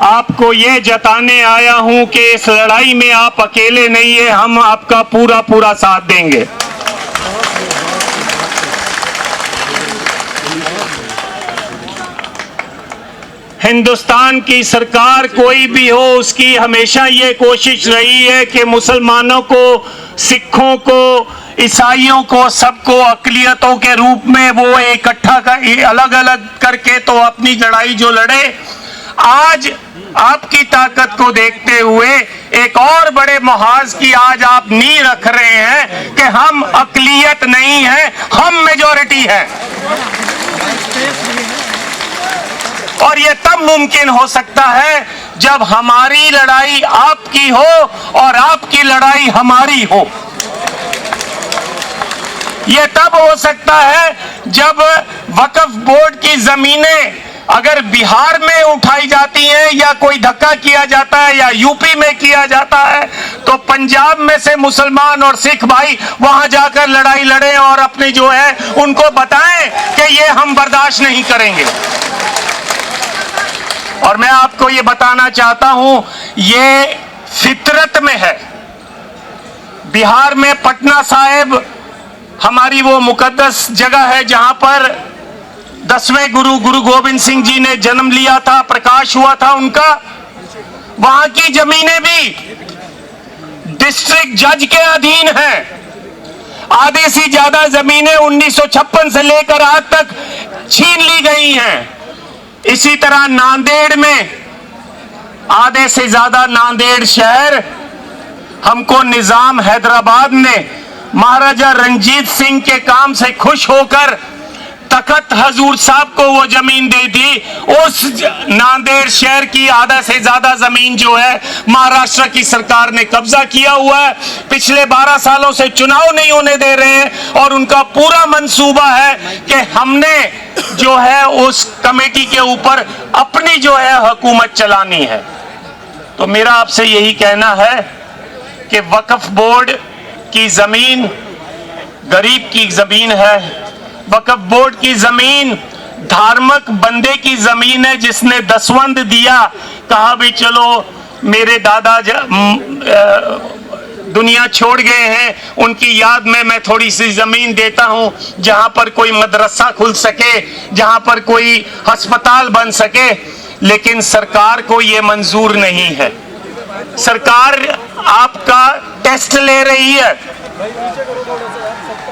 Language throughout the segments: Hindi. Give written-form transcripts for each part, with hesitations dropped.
आपको ये जताने आया हूं कि इस लड़ाई में आप अकेले नहीं है, हम आपका पूरा पूरा साथ देंगे। हिंदुस्तान की सरकार कोई भी हो, उसकी हमेशा ये कोशिश रही है कि मुसलमानों को, सिखों को, ईसाइयों को, सबको अक़लियतों के रूप में वो इकट्ठा कर, अलग अलग करके तो अपनी लड़ाई जो लड़े। आज आपकी ताकत को देखते हुए एक और बड़े मुहाज की आज आप नींव रख रहे हैं कि हम अक़लियत नहीं है, हम मेजॉरिटी है। और ये तब मुमकिन हो सकता है जब हमारी लड़ाई आपकी हो और आपकी लड़ाई हमारी हो। ये तब हो सकता है जब वक्फ बोर्ड की जमीनें अगर बिहार में उठाई जाती हैं या कोई धक्का किया जाता है या यूपी में किया जाता है, तो पंजाब में से मुसलमान और सिख भाई वहां जाकर लड़ाई लड़ें और अपनी जो है उनको बताएं कि ये हम बर्दाश्त नहीं करेंगे। और मैं आपको ये बताना चाहता हूं, ये फितरत में है। बिहार में पटना साहिब हमारी वो मुकद्दस जगह है जहां पर 10वें गुरु गोविंद सिंह जी ने जन्म लिया था, प्रकाश हुआ था उनका। वहां की जमीनें भी डिस्ट्रिक्ट जज के अधीन हैं। आधे से ज्यादा जमीनें 1956 से लेकर आज तक छीन ली गई हैं। इसी तरह नांदेड़ में आधे से ज्यादा नांदेड़ शहर हमको निजाम हैदराबाद ने महाराजा रणजीत सिंह के काम से खुश होकर तखत हजूर साहब को वो जमीन दे दी। उस नांदेड़ शहर की आधा से ज्यादा जमीन जो है महाराष्ट्र की सरकार ने कब्जा किया हुआ है। पिछले 12 सालों से चुनाव नहीं होने दे रहे हैं और उनका पूरा मंसूबा है कि हमने जो है उस कमेटी के ऊपर अपनी जो है हुकूमत चलानी है। तो मेरा आपसे यही कहना है कि वक्फ बोर्ड की जमीन गरीब की जमीन है। वक्फ बोर्ड की जमीन धार्मिक बंदे की जमीन है जिसने दसवंध दिया, कहा भी चलो मेरे दादा दुनिया छोड़ गए हैं, उनकी याद में मैं थोड़ी सी जमीन देता हूं जहां पर कोई मदरसा खुल सके, जहां पर कोई अस्पताल बन सके। लेकिन सरकार को यह मंजूर नहीं है। सरकार आपका टेस्ट ले रही है,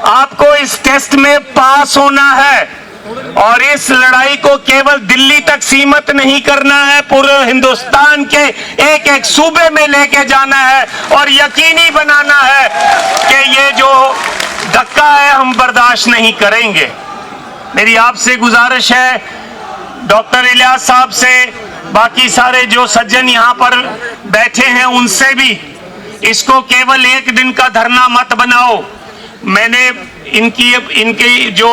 आपको इस टेस्ट में पास होना है और इस लड़ाई को केवल दिल्ली तक सीमित नहीं करना है, पूरे हिंदुस्तान के एक एक सूबे में लेके जाना है और यकीनी बनाना है कि ये जो धक्का है हम बर्दाश्त नहीं करेंगे। मेरी आपसे गुजारिश है, डॉक्टर इलियास साहब से, बाकी सारे जो सज्जन यहाँ पर बैठे हैं उनसे भी, इसको केवल एक दिन का धरना मत बनाओ। मैंने इनकी जो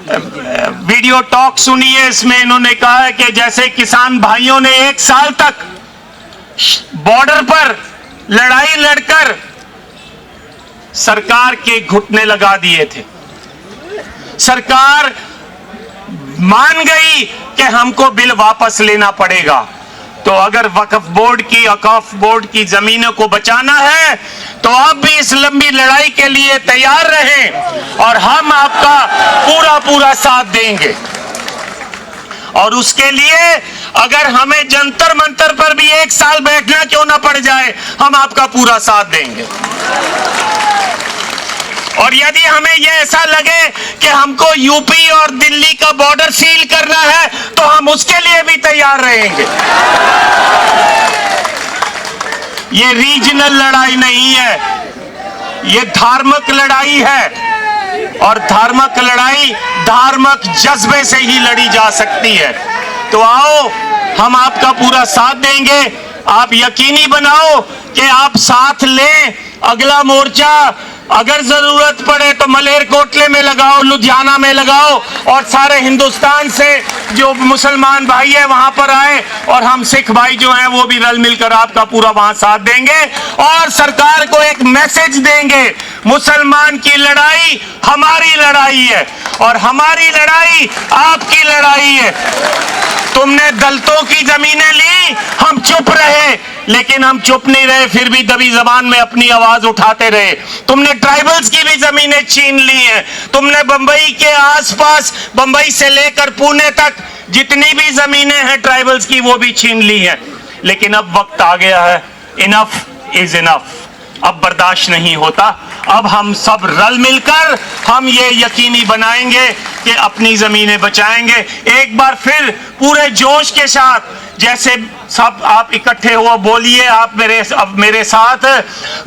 वीडियो टॉक सुनी है, इसमें इन्होंने कहा है कि जैसे किसान भाइयों ने 1 साल तक बॉर्डर पर लड़ाई लड़कर सरकार के घुटने लगा दिए थे। सरकार मान गई कि हमको बिल वापस लेना पड़ेगा। तो अगर वक्फ बोर्ड की जमीनों को बचाना है तो आप भी इस लंबी लड़ाई के लिए तैयार रहें और हम आपका पूरा पूरा साथ देंगे। और उसके लिए अगर हमें जंतर मंतर पर भी 1 साल बैठना क्यों ना पड़ जाए, हम आपका पूरा साथ देंगे। और यदि हमें यह ऐसा लगे कि हमको यूपी और दिल्ली का बॉर्डर सील करना है तो हम उसके लिए भी तैयार रहेंगे। ये रीजनल लड़ाई नहीं है, ये धार्मिक लड़ाई है और धार्मिक लड़ाई धार्मिक जज्बे से ही लड़ी जा सकती है। तो आओ, हम आपका पूरा साथ देंगे। आप यकीनी बनाओ कि आप साथ लें। अगला मोर्चा अगर जरूरत पड़े तो मलेरकोटले में लगाओ, लुधियाना में लगाओ और सारे हिंदुस्तान से जो मुसलमान भाई है वहां पर आए और हम सिख भाई जो हैं वो भी रल मिलकर आपका पूरा वहां साथ देंगे और सरकार को एक मैसेज देंगे, मुसलमान की लड़ाई हमारी लड़ाई है और हमारी लड़ाई आपकी लड़ाई है। तुमने दलितों की जमीनें ली, हम लेकिन हम चुप नहीं रहे, फिर भी दबी जबान में अपनी आवाज उठाते रहे। तुमने ट्राइबल्स की भी जमीनें छीन ली हैं, तुमने बंबई के आसपास, बंबई से लेकर पुणे तक जितनी भी जमीनें हैं ट्राइबल्स की, वो भी छीन ली हैं। लेकिन अब वक्त आ गया है, इनफ इज इनफ, अब बर्दाश्त नहीं होता। अब हम सब रल मिलकर हम ये यकीनी बनाएंगे कि अपनी जमीनें बचाएंगे। एक बार फिर पूरे जोश के साथ, जैसे सब आप इकट्ठे हो, बोलिए आप मेरे साथ,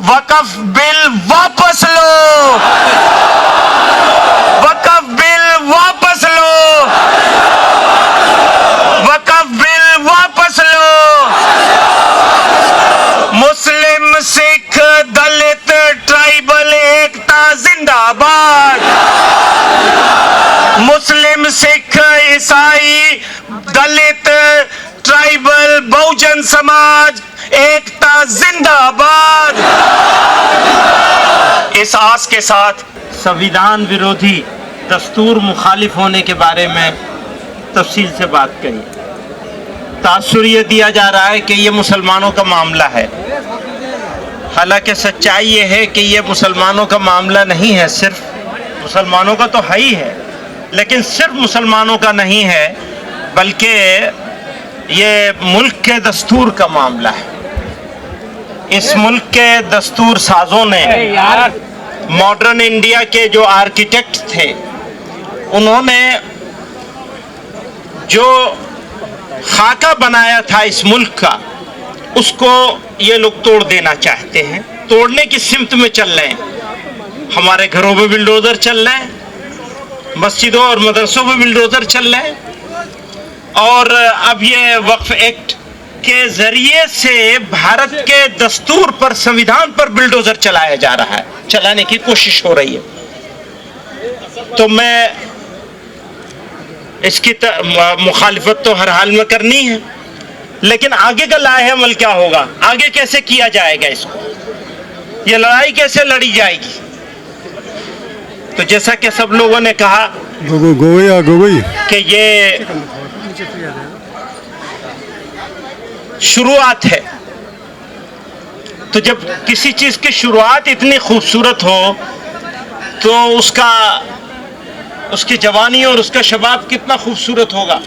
वक्फ बिल वापस लो, वक्फ बिल वापस लो, वक्फ बिल वापस लो। मुस्लिम, सिख, दलित, ट्राइबल एकता जिंदाबाद। मुस्लिम, सिख, ईसाई, दलित, ट्राइबल, बहुजन समाज एकता जिंदाबाद। इस आस के साथ संविधान विरोधी दस्तूर मुखालिफ होने के बारे में तफसील से बात करिए। तासुर ये दिया जा रहा है कि ये मुसलमानों का मामला है, हालांकि सच्चाई ये है कि ये मुसलमानों का मामला नहीं है, सिर्फ मुसलमानों का तो है ही है, लेकिन सिर्फ मुसलमानों का नहीं है, बल्कि ये मुल्क के दस्तूर का मामला है। इस मुल्क के दस्तूर साजों ने, मॉडर्न इंडिया के जो आर्किटेक्ट थे, उन्होंने जो खाका बनाया था इस मुल्क का, उसको ये लोग तोड़ देना चाहते हैं, तोड़ने की सिमत में चल रहे हैं। हमारे घरों में बिल्डोजर चल रहे हैं, मस्जिदों और मदरसों में बिल्डोजर चल रहे हैं, और अब ये वक्फ एक्ट के जरिए से भारत के दस्तूर पर, संविधान पर बिल्डोजर चलाया जा रहा है, चलाने की कोशिश हो रही है। तो मैं इसकी मुखालिफत तो हर हाल में करनी है, लेकिन आगे का लाहे अमल क्या होगा, आगे कैसे किया जाएगा, इसको ये लड़ाई कैसे लड़ी जाएगी। तो जैसा कि सब लोगों ने कहा कि ये शुरुआत है, तो जब किसी चीज की शुरुआत इतनी खूबसूरत हो तो उसकी जवानी और उसका शबाब कितना खूबसूरत होगा।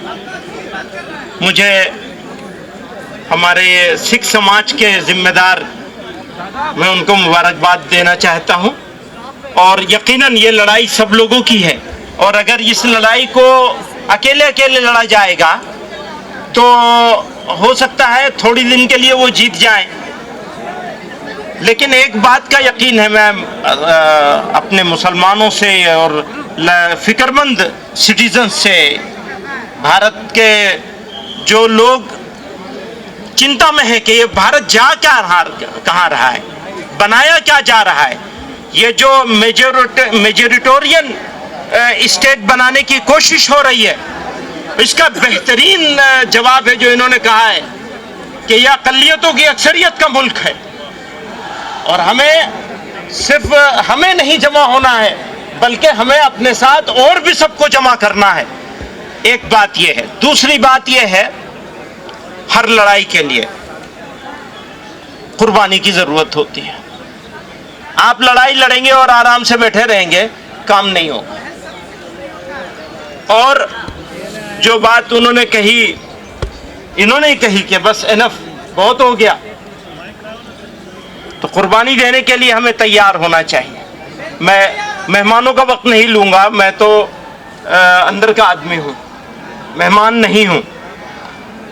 मुझे हमारे सिख समाज के जिम्मेदार, मैं उनको मुबारकबाद देना चाहता हूं, और यकीनन ये लड़ाई सब लोगों की है, और अगर इस लड़ाई को अकेले अकेले लड़ा जाएगा तो हो सकता है थोड़ी दिन के लिए वो जीत जाए। लेकिन एक बात का यकीन है, मैं अपने मुसलमानों से और फिक्रमंद सिटीजन से, भारत के जो लोग चिंता में है कि ये भारत जा कहाँ रहा है, बनाया क्या जा रहा है, ये जो मेजोरिटोरियन स्टेट बनाने की कोशिश हो रही है, इसका बेहतरीन जवाब है जो इन्होंने कहा है कि यह अक़लियतों की अक्सरियत का मुल्क है, और सिर्फ हमें नहीं जमा होना है, बल्कि हमें अपने साथ और भी सबको जमा करना है। एक बात यह है। दूसरी बात यह है, हर लड़ाई के लिए कुर्बानी की जरूरत होती है। आप लड़ाई लड़ेंगे और आराम से बैठे रहेंगे, काम नहीं होगा। और जो बात उन्होंने कही, इन्होंने ही कही कि बस इनफ, बहुत हो गया, तो कुर्बानी देने के लिए हमें तैयार होना चाहिए। मैं मेहमानों का वक्त नहीं लूंगा, मैं तो अंदर का आदमी हूं, मेहमान नहीं हूं।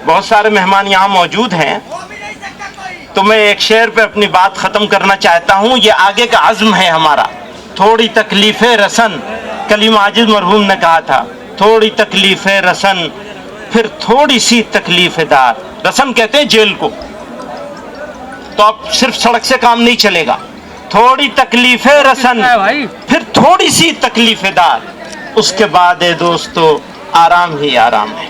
बहुत सारे मेहमान यहाँ मौजूद हैं, तो मैं एक शेर पे अपनी बात खत्म करना चाहता हूँ। ये आगे का अज़्म है हमारा। थोड़ी तकलीफ़े रसन, कलीम आजिज़ मरहूम ने कहा था, थोड़ी तकलीफ़े रसन फिर थोड़ी सी तकलीफ़ेदार। रसन कहते हैं जेल को, तो अब सिर्फ सड़क से काम नहीं चलेगा। थोड़ी तकलीफ़े रसन फिर थोड़ी सी तकलीफ़ेदार, उसके बाद दोस्तों आराम ही आराम है।